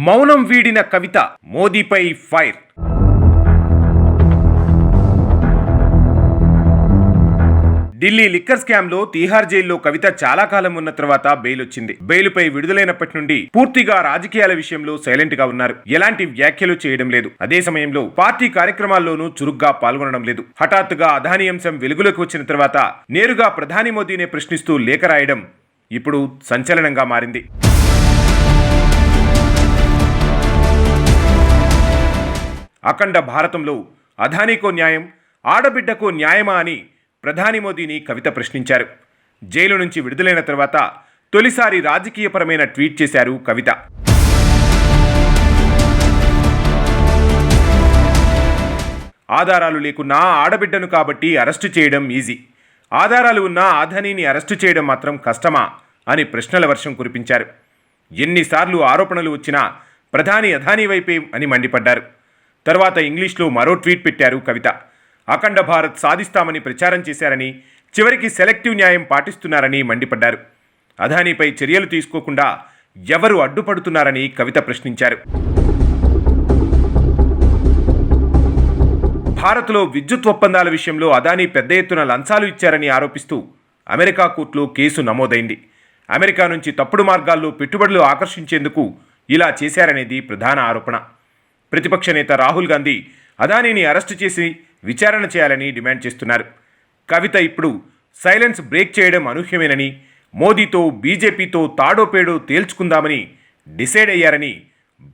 మౌనం వీడిన కవిత మోదీపై ఫైర్. ఢిల్లీ లిక్కర్ స్కామ్ లో తీహార్ జైల్లో కవిత చాలా కాలం ఉన్న తర్వాత బెయిల్ వచ్చింది. బెయిలుపై విడుదలైనప్పటి నుండి పూర్తిగా రాజకీయాల విషయంలో సైలెంట్ గా ఉన్నారు. ఎలాంటి వ్యాఖ్యలు చేయడం లేదు. అదే సమయంలో పార్టీ కార్యక్రమాల్లోనూ చురుగ్గా పాల్గొనడం లేదు. హఠాత్తుగా అదానీ అంశం వెలుగులోకి వచ్చిన తర్వాత నేరుగా ప్రధాని మోదీనే ప్రశ్నిస్తూ లేఖ రాయడం ఇప్పుడు సంచలనంగా మారింది. అఖండ భారతంలో అదానీకో న్యాయం, ఆడబిడ్డకో న్యాయమా అని ప్రధాని మోదీని కవిత ప్రశ్నించారు. జైలు నుంచి విడుదలైన తర్వాత తొలిసారి రాజకీయపరమైన ట్వీట్ చేశారు కవిత. ఆధారాలు లేకున్నా ఆడబిడ్డను కాబట్టి అరెస్టు చేయడం ఈజీ, ఆధారాలు ఉన్నా అదానీని అరెస్టు చేయడం మాత్రం కష్టమా అని ప్రశ్నల వర్షం కురిపించారు. ఎన్నిసార్లు ఆరోపణలు వచ్చినా ప్రధాని అదానీ వైపే అని మండిపడ్డారు. తర్వాత ఇంగ్లీష్లో మరో ట్వీట్ పెట్టారు కవిత. అఖండ భారత్ సాధిస్తామని ప్రచారం చేశారని, చివరికి సెలెక్టివ్ న్యాయం పాటిస్తున్నారని మండిపడ్డారు. అదానీపై చర్యలు తీసుకోకుండా ఎవరు అడ్డుపడుతున్నారని కవిత ప్రశ్నించారు. భారత్లో విద్యుత్ ఒప్పందాల విషయంలో అదానీ పెద్ద ఎత్తున లంచాలు ఇచ్చారని ఆరోపిస్తూ అమెరికా కోర్టులో కేసు నమోదైంది. అమెరికా నుంచి తప్పుడు మార్గాల్లో పెట్టుబడులు ఆకర్షించేందుకు ఇలా చేశారనేది ప్రధాన ఆరోపణ. ప్రతిపక్ష నేత రాహుల్ గాంధీ అదానీని అరెస్టు చేసి విచారణ చేయాలని డిమాండ్ చేస్తున్నారు. కవిత ఇప్పుడు సైలెన్స్ బ్రేక్ చేయడం అనూహ్యమేనని, మోదీతో బీజేపీతో తాడో పేడో తేల్చుకుందామని డిసైడ్ అయ్యారని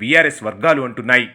బీఆర్ఎస్ వర్గాలు అంటున్నాయి.